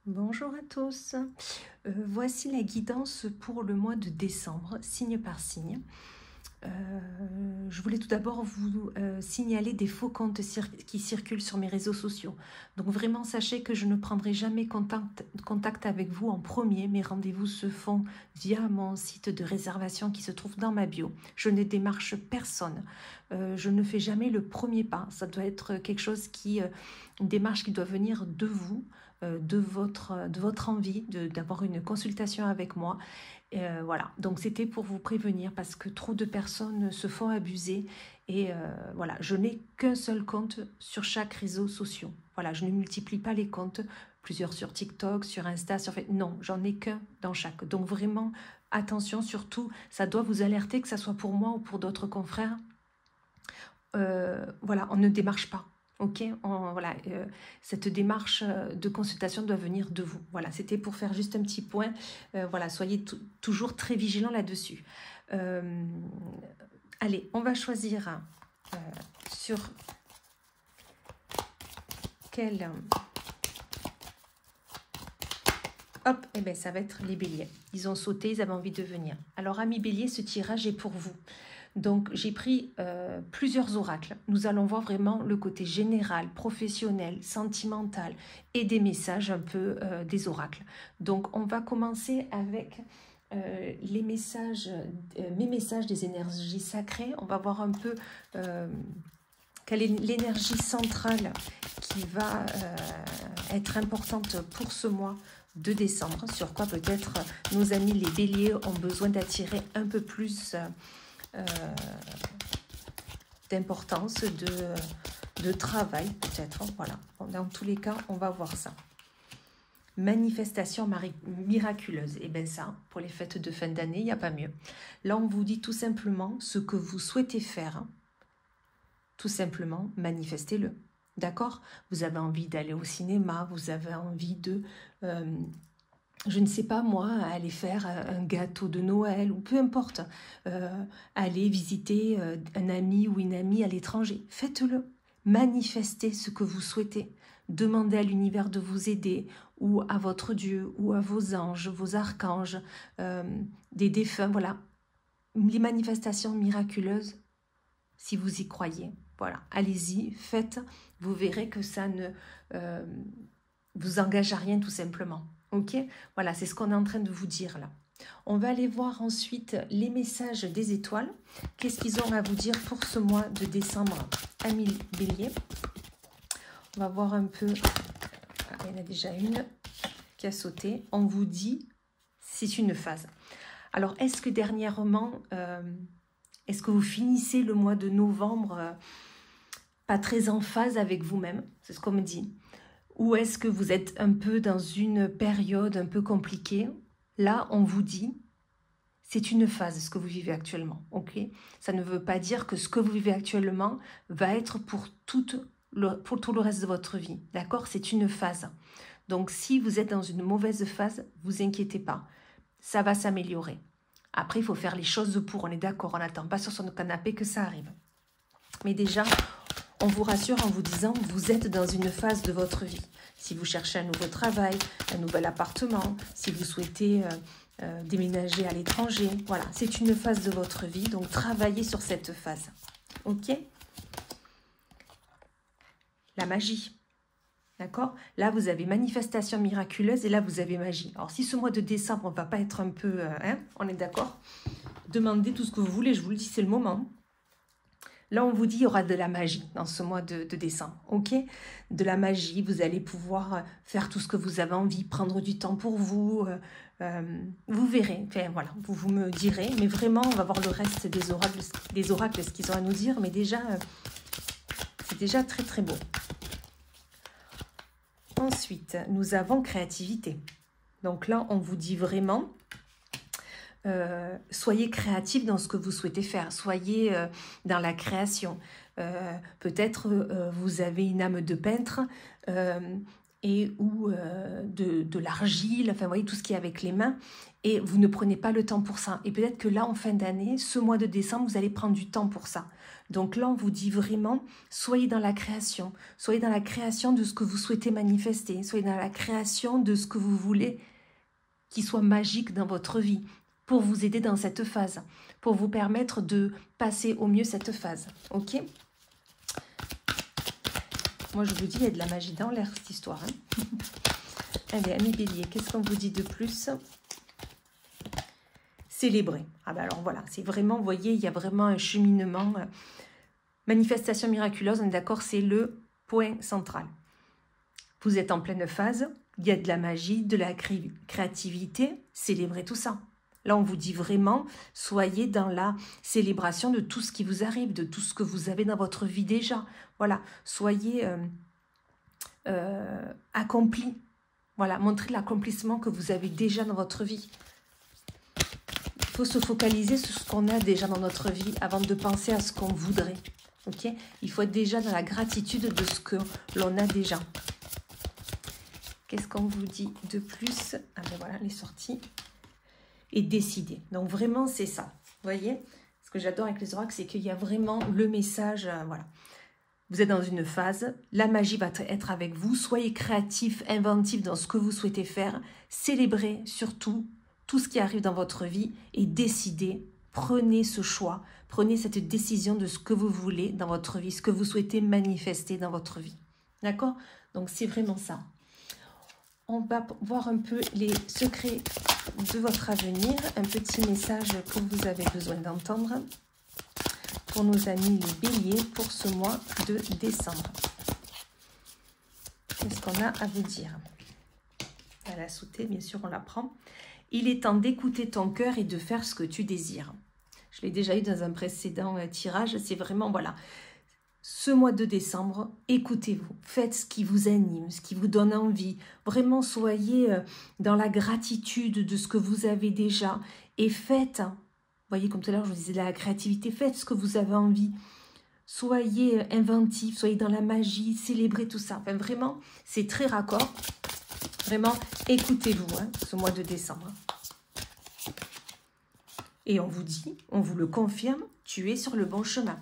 Bonjour à tous. Voici la guidance pour le mois de décembre, signe par signe. Je voulais tout d'abord vous signaler des faux comptes qui circulent sur mes réseaux sociaux. Donc vraiment, sachez que je ne prendrai jamais contact avec vous en premier. Mes rendez-vous se font via mon site de réservation qui se trouve dans ma bio. Je ne démarche personne. Je ne fais jamais le premier pas. Ça doit être quelque chose une démarche qui doit venir de vous, de votre envie d'avoir une consultation avec moi. Voilà, donc c'était pour vous prévenir parce que trop de personnes se font abuser et voilà, je n'ai qu'un seul compte sur chaque réseau social. Voilà, je ne multiplie pas les comptes, plusieurs sur TikTok, sur Insta, sur Facebook. Non, j'en ai qu'un dans chaque. Donc vraiment, attention, surtout, ça doit vous alerter, que ça soit pour moi ou pour d'autres confrères. Voilà, on ne démarche pas. Ok, voilà, cette démarche de consultation doit venir de vous. Voilà, c'était pour faire juste un petit point. Voilà, soyez toujours très vigilants là-dessus. Allez, on va choisir sur quel... Hop, et bien ça va être les béliers. Ils ont sauté, ils avaient envie de venir. Alors, amis béliers, ce tirage est pour vous. Donc, j'ai pris plusieurs oracles. Nous allons voir vraiment le côté général, professionnel, sentimental et des messages un peu des oracles. Donc, on va commencer avec les messages, mes messages des énergies sacrées. On va voir un peu quelle est l'énergie centrale qui va être importante pour ce mois de décembre. Sur quoi peut-être nos amis les béliers ont besoin d'attirer un peu plus... d'importance, de travail peut-être. Voilà, dans tous les cas, on va voir ça. Manifestation miraculeuse. Et bien ça, pour les fêtes de fin d'année, il n'y a pas mieux. Là, on vous dit tout simplement ce que vous souhaitez faire. Tout simplement, manifestez-le. D'accord? Vous avez envie d'aller au cinéma, vous avez envie de... je ne sais pas moi, aller faire un gâteau de Noël ou peu importe, aller visiter un ami ou une amie à l'étranger. Faites-le, manifestez ce que vous souhaitez. Demandez à l'univers de vous aider ou à votre Dieu ou à vos anges, vos archanges, des défunts, voilà. Les manifestations miraculeuses, si vous y croyez, voilà, allez-y, faites, vous verrez que ça ne vous engage à rien tout simplement. Ok, voilà, c'est ce qu'on est en train de vous dire là. On va aller voir ensuite les messages des étoiles. Qu'est-ce qu'ils ont à vous dire pour ce mois de décembre, amis bélier? On va voir un peu. Ah, il y en a déjà une qui a sauté. On vous dit, c'est une phase. Alors, est-ce que dernièrement, est-ce que vous finissez le mois de novembre pas très en phase avec vous-même? C'est ce qu'on me dit. Ou est-ce que vous êtes un peu dans une période un peu compliquée? Là, on vous dit, c'est une phase, ce que vous vivez actuellement. Ok? Ça ne veut pas dire que ce que vous vivez actuellement va être pour tout le reste de votre vie. D'accord? C'est une phase. Donc, si vous êtes dans une mauvaise phase, vous inquiétez pas. Ça va s'améliorer. Après, il faut faire les choses pour. On est d'accord, on n'attend pas sur son canapé que ça arrive. Mais déjà... on vous rassure en vous disant que vous êtes dans une phase de votre vie. Si vous cherchez un nouveau travail, un nouvel appartement, si vous souhaitez déménager à l'étranger, voilà, c'est une phase de votre vie. Donc, travaillez sur cette phase. Ok? La magie. D'accord? Là, vous avez manifestation miraculeuse et là, vous avez magie. Alors, si ce mois de décembre, on ne va pas être un peu... on est d'accord? Demandez tout ce que vous voulez, je vous le dis, c'est le moment. Là, on vous dit qu'il y aura de la magie dans ce mois de décembre, ok? De la magie, vous allez pouvoir faire tout ce que vous avez envie, prendre du temps pour vous, vous verrez, enfin voilà, vous me direz, mais vraiment, on va voir le reste des oracles, ce qu'ils ont à nous dire, mais déjà, c'est déjà très très beau. Ensuite, nous avons créativité. Donc là, on vous dit vraiment... soyez créatif dans ce que vous souhaitez faire, soyez dans la création. Peut-être vous avez une âme de peintre, et ou de l'argile, enfin vous voyez tout ce qui est avec les mains, et vous ne prenez pas le temps pour ça. Et peut-être que là, en fin d'année, ce mois de décembre, vous allez prendre du temps pour ça. Donc là, on vous dit vraiment, soyez dans la création de ce que vous souhaitez manifester, soyez dans la création de ce que vous voulez qui soit magique dans votre vie, pour vous aider dans cette phase, pour vous permettre de passer au mieux cette phase. Ok ? Moi, je vous dis, il y a de la magie dans l'air, cette histoire. Hein. Allez, amis bélier, qu'est-ce qu'on vous dit de plus ? Célébrer. Ah ben alors voilà, c'est vraiment, vous voyez, il y a vraiment un cheminement. Manifestation miraculeuse, on est d'accord, c'est le point central. Vous êtes en pleine phase, il y a de la magie, de la créativité, célébrez tout ça. Là, on vous dit vraiment, soyez dans la célébration de tout ce qui vous arrive, de tout ce que vous avez dans votre vie déjà. Voilà, soyez accomplis. Voilà, montrez l'accomplissement que vous avez déjà dans votre vie. Il faut se focaliser sur ce qu'on a déjà dans notre vie avant de penser à ce qu'on voudrait. Okay ? Il faut être déjà dans la gratitude de ce que l'on a déjà. Qu'est-ce qu'on vous dit de plus? Ah ben voilà, les sorties. Et décider. Donc vraiment, c'est ça. Vous voyez? Ce que j'adore avec les oracles, c'est qu'il y a vraiment le message. Voilà. Vous êtes dans une phase. La magie va être avec vous. Soyez créatif, inventif dans ce que vous souhaitez faire. Célébrez surtout tout ce qui arrive dans votre vie et décidez. Prenez ce choix. Prenez cette décision de ce que vous voulez dans votre vie, ce que vous souhaitez manifester dans votre vie. D'accord? Donc c'est vraiment ça. On va voir un peu les secrets de votre avenir, un petit message que vous avez besoin d'entendre pour nos amis les béliers pour ce mois de décembre. Qu'est-ce qu'on a à vous dire? À la sauter, bien sûr, on la prend. Il est temps d'écouter ton cœur et de faire ce que tu désires. Je l'ai déjà eu dans un précédent tirage, c'est vraiment, voilà. Ce mois de décembre, écoutez-vous, faites ce qui vous anime, ce qui vous donne envie. Vraiment, soyez dans la gratitude de ce que vous avez déjà et faites, vous voyez, comme tout à l'heure, je vous disais la créativité, faites ce que vous avez envie. Soyez inventif, soyez dans la magie, célébrez tout ça. Enfin, vraiment, c'est très raccord. Vraiment, écoutez-vous, hein, ce mois de décembre. Et on vous dit, on vous le confirme, tu es sur le bon chemin.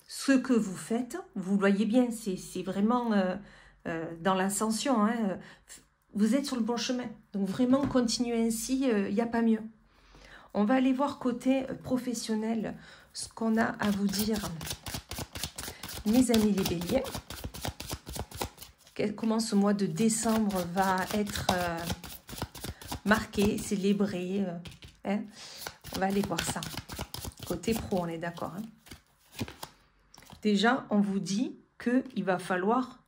Ce que vous faites, vous le voyez bien, c'est vraiment dans l'ascension. Hein, vous êtes sur le bon chemin. Donc vraiment, continuez ainsi, il n'y a pas mieux. On va aller voir côté professionnel ce qu'on a à vous dire. Mes amis les béliers, comment ce mois de décembre va être marqué, célébré. Hein, on va aller voir ça. Côté pro, on est d'accord, hein. Déjà, on vous dit qu'il va falloir,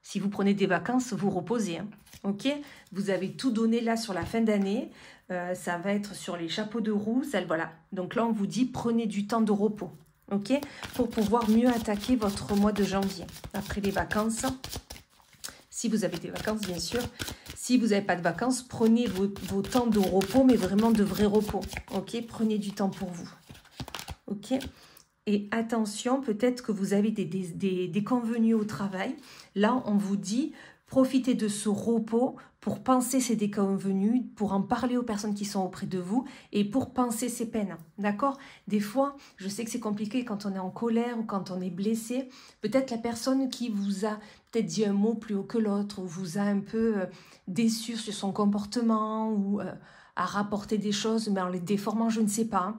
si vous prenez des vacances, vous reposer. Hein, ok? Vous avez tout donné là sur la fin d'année. Ça va être sur les chapeaux de roue. Ça, voilà. Donc là, on vous dit, prenez du temps de repos. Ok? Pour pouvoir mieux attaquer votre mois de janvier. Après les vacances, si vous avez des vacances, bien sûr. Si vous n'avez pas de vacances, prenez vos temps de repos, mais vraiment de vrai repos. Ok? Prenez du temps pour vous. Ok? Et attention, peut-être que vous avez des convenus au travail. Là, on vous dit, profitez de ce repos pour penser ces déconvenus, pour en parler aux personnes qui sont auprès de vous et pour penser ces peines. D'accord? Des fois, je sais que c'est compliqué quand on est en colère ou quand on est blessé. Peut-être la personne qui vous a peut-être dit un mot plus haut que l'autre ou vous a un peu déçu sur son comportement ou a rapporté des choses, mais en les déformant, je ne sais pas.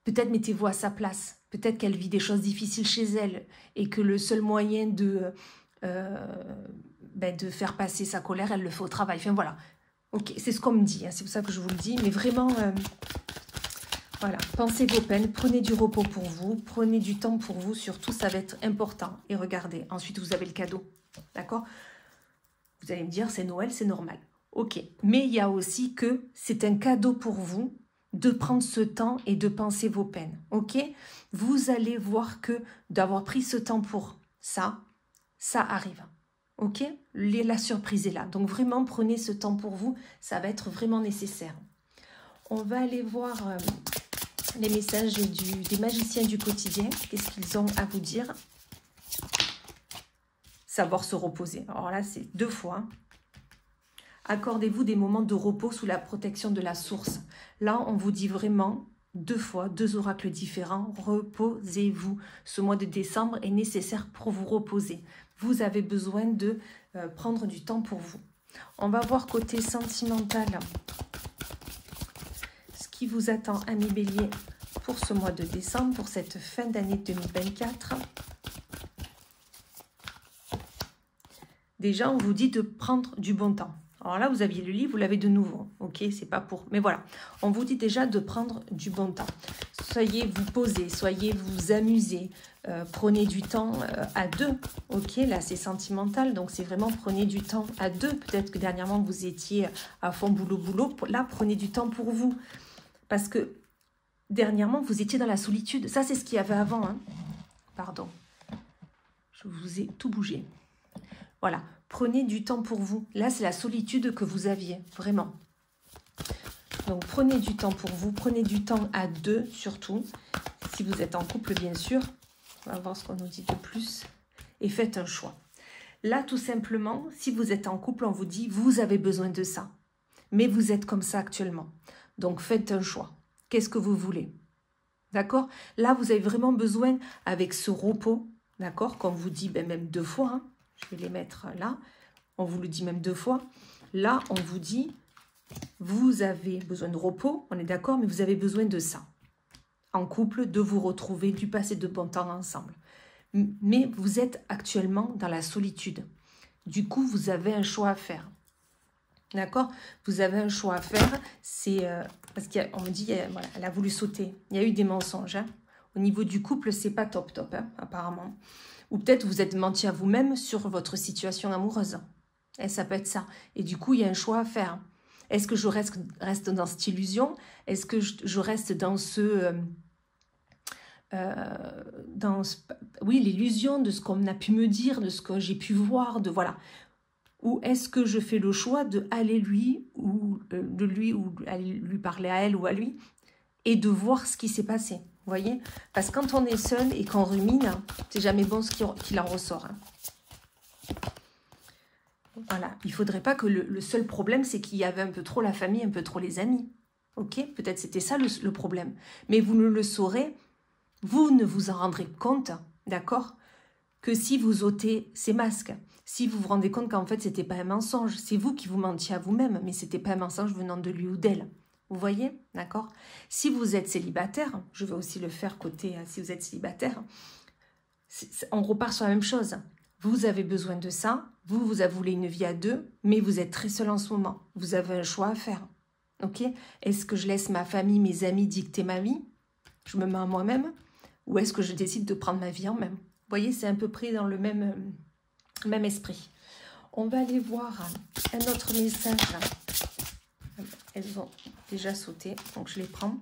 Peut-être mettez-vous à sa place. Peut-être qu'elle vit des choses difficiles chez elle et que le seul moyen de faire passer sa colère, elle le fait au travail. Enfin voilà. Ok, c'est ce qu'on me dit. Hein, c'est pour ça que je vous le dis. Mais vraiment, voilà. Pensez vos peines. Prenez du repos pour vous. Prenez du temps pour vous. Surtout, ça va être important. Et regardez. Ensuite, vous avez le cadeau. D'accord? Vous allez me dire, c'est Noël, c'est normal. Ok. Mais il y a aussi que c'est un cadeau pour vous de prendre ce temps et de penser vos peines, ok? Vous allez voir que d'avoir pris ce temps pour ça, ça arrive, ok? La surprise est là, donc vraiment prenez ce temps pour vous, ça va être vraiment nécessaire. On va aller voir les messages des magiciens du quotidien, qu'est-ce qu'ils ont à vous dire? savoir se reposer. Alors là, c'est 2 fois. Hein. Accordez-vous des moments de repos sous la protection de la source. Là, on vous dit vraiment 2 fois, 2 oracles différents. Reposez-vous. Ce mois de décembre est nécessaire pour vous reposer. Vous avez besoin de prendre du temps pour vous. On va voir côté sentimental ce qui vous attend, amis béliers, pour ce mois de décembre, pour cette fin d'année 2024. Déjà, on vous dit de prendre du bon temps. Alors là, vous aviez le livre, vous l'avez de nouveau. Ok, c'est pas pour... Mais voilà, on vous dit déjà de prendre du bon temps. Soyez vous posez, soyez vous amusez. Prenez du temps à 2. Ok, là, c'est sentimental. Donc, c'est vraiment prenez du temps à 2. Peut-être que dernièrement, vous étiez à fond boulot. Là, prenez du temps pour vous. Parce que dernièrement, vous étiez dans la solitude. Ça, c'est ce qu'il y avait avant. Hein. Pardon. Je vous ai tout bougé. Voilà. Prenez du temps pour vous. Là, c'est la solitude que vous aviez, vraiment. Donc, prenez du temps pour vous. Prenez du temps à 2, surtout. Si vous êtes en couple, bien sûr. On va voir ce qu'on nous dit de plus. Et faites un choix. Là, tout simplement, si vous êtes en couple, on vous dit, vous avez besoin de ça. Mais vous êtes comme ça actuellement. Donc, faites un choix. Qu'est-ce que vous voulez? D'accord? Là, vous avez vraiment besoin, avec ce repos, d'accord? Comme vous dit, ben, même 2 fois, hein. Je vais les mettre là. On vous le dit même 2 fois. Là, on vous dit, vous avez besoin de repos, on est d'accord, mais vous avez besoin de ça. En couple, de vous retrouver, du passer de bon temps ensemble. Mais vous êtes actuellement dans la solitude. Du coup, vous avez un choix à faire. D'accord? Vous avez un choix à faire. C'est parce qu'on me dit, voilà, elle a voulu sauter. Il y a eu des mensonges. Hein. Au niveau du couple, c'est pas top, hein, apparemment. Ou peut-être vous êtes menti à vous-même sur votre situation amoureuse. Et ça peut être ça. Et du coup, il y a un choix à faire. Est-ce que je reste dans cette illusion? Est-ce que je reste dans oui, l'illusion de ce qu'on a pu me dire, de ce que j'ai pu voir, de voilà. Ou est-ce que je fais le choix de aller ou aller lui parler à elle ou à lui et de voir ce qui s'est passé? Vous voyez? Parce que quand on est seul et qu'on rumine, c'est jamais bon ce qu'il en ressort. Hein. Voilà. Il ne faudrait pas que le seul problème, c'est qu'il y avait un peu trop la famille, un peu trop les amis. Ok? Peut-être c'était ça le problème. Mais vous ne le saurez, vous ne vous en rendrez compte, d'accord? Que si vous ôtez ces masques, si vous vous rendez compte qu'en fait, ce n'était pas un mensonge, c'est vous qui vous mentiez à vous-même, mais ce n'était pas un mensonge venant de lui ou d'elle. Vous voyez, d'accord? Si vous êtes célibataire, je vais aussi le faire côté, si vous êtes célibataire, on repart sur la même chose. Vous avez besoin de ça, vous voulez une vie à 2, mais vous êtes très seul en ce moment. Vous avez un choix à faire, ok? Est-ce que je laisse ma famille, mes amis dicter ma vie? Je me mets à moi-même? Ou est-ce que je décide de prendre ma vie en main? Vous voyez, c'est à peu près dans le même esprit. On va aller voir un autre message. Elles ont déjà sauté, donc je les prends.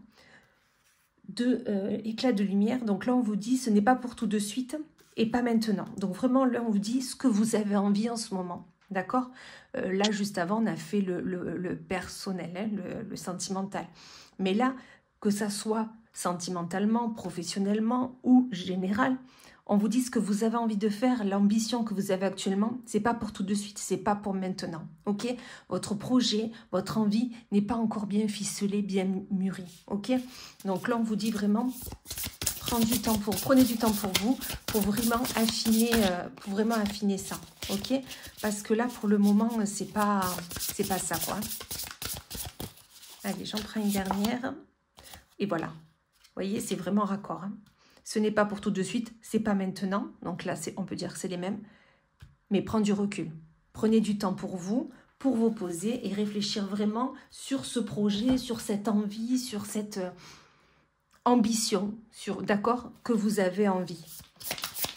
Éclat de lumière. Donc là, on vous dit, ce n'est pas pour tout de suite et pas maintenant. Donc vraiment, là, on vous dit ce que vous avez envie en ce moment. D'accord? Là, juste avant, on a fait le personnel, hein, le sentimental. Mais là, que ça soit sentimentalement, professionnellement ou général, on vous dit ce que vous avez envie de faire, l'ambition que vous avez actuellement, c'est pas pour tout de suite, c'est pas pour maintenant, ok? Votre projet, votre envie n'est pas encore bien ficelé, bien mûri, ok? Donc là, on vous dit vraiment, prenez du temps pour vous, pour vraiment affiner ça, ok? Parce que là, pour le moment, c'est pas ça, quoi. Allez, j'en prends une dernière. Et voilà. Vous voyez, c'est vraiment raccord, hein. Ce n'est pas pour tout de suite, c'est pas maintenant. Donc là, on peut dire que c'est les mêmes. Mais prendre du recul. Prenez du temps pour vous poser et réfléchir vraiment sur ce projet, sur cette envie, sur cette ambition, d'accord, que vous avez envie.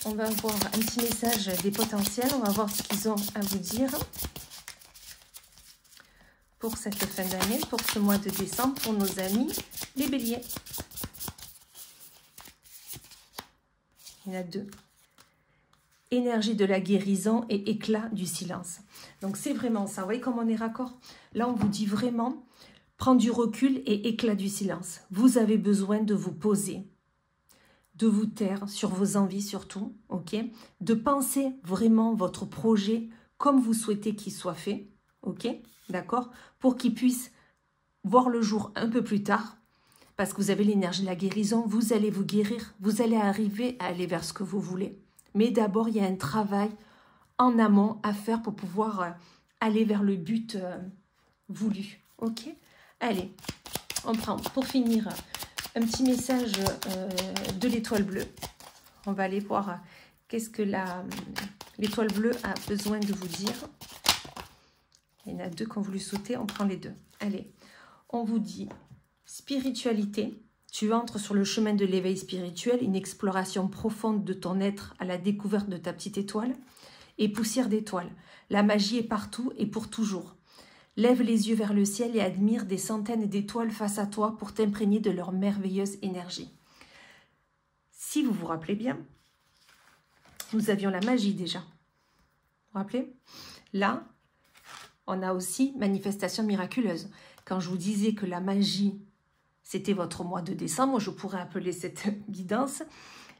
On va voir un petit message des potentiels. On va voir ce qu'ils ont à vous dire pour cette fin d'année, pour ce mois de décembre, pour nos amis, les béliers. Il y en a 2. Énergie de la guérison et éclat du silence. Donc, c'est vraiment ça. Vous voyez comme on est raccord? Là, on vous dit vraiment, prendre du recul et éclat du silence. Vous avez besoin de vous poser, de vous taire sur vos envies surtout, ok? De penser vraiment votre projet comme vous souhaitez qu'il soit fait, ok? D'accord? Pour qu'il puisse voir le jour un peu plus tard, parce que vous avez l'énergie de la guérison, vous allez vous guérir, vous allez arriver à aller vers ce que vous voulez. Mais d'abord, il y a un travail en amont à faire pour pouvoir aller vers le but voulu, ok? Allez, on prend pour finir un petit message de l'étoile bleue. On va aller voir qu'est-ce que l'étoile bleue a besoin de vous dire. Il y en a deux qui ont voulu sauter, on prend les deux. Allez, on vous dit spiritualité. Tu entres sur le chemin de l'éveil spirituel, une exploration profonde de ton être à la découverte de ta petite étoile. Et poussière d'étoiles. La magie est partout et pour toujours. Lève les yeux vers le ciel et admire des centaines d'étoiles face à toi pour t'imprégner de leur merveilleuse énergie. Si vous vous rappelez bien, nous avions la magie déjà. Vous vous rappelez? Là, on a aussi manifestation miraculeuse. Quand je vous disais que la magie, c'était votre mois de décembre, je pourrais appeler cette guidance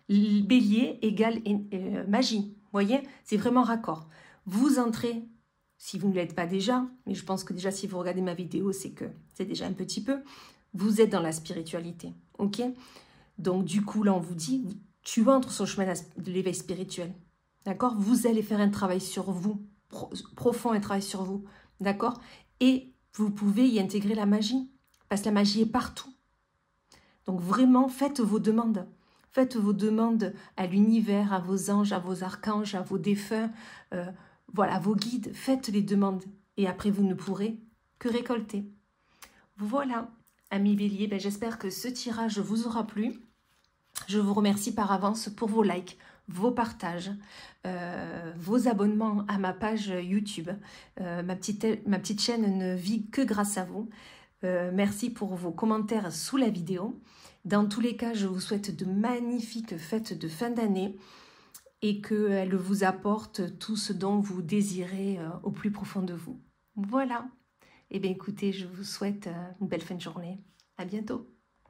Bélier égale magie. Vous voyez, c'est vraiment raccord. Vous entrez, si vous ne l'êtes pas déjà, mais je pense que déjà si vous regardez ma vidéo, c'est que c'est déjà un petit peu, vous êtes dans la spiritualité, ok? Donc du coup, là, on vous dit, tu entres sur le chemin de l'éveil spirituel, d'accord? Vous allez faire un travail sur vous, profond, un travail sur vous, d'accord? Et vous pouvez y intégrer la magie, parce que la magie est partout. Donc vraiment, faites vos demandes. Faites vos demandes à l'univers, à vos anges, à vos archanges, à vos défunts, voilà, à vos guides. Faites les demandes et après vous ne pourrez que récolter. Voilà, amis Bélier, ben, j'espère que ce tirage vous aura plu. Je vous remercie par avance pour vos likes, vos partages, vos abonnements à ma page YouTube. Ma petite chaîne ne vit que grâce à vous. Merci pour vos commentaires sous la vidéo. Dans tous les cas, je vous souhaite de magnifiques fêtes de fin d'année et qu'elles vous apportent tout ce dont vous désirez au plus profond de vous. Voilà. Eh bien écoutez, je vous souhaite une belle fin de journée. À bientôt.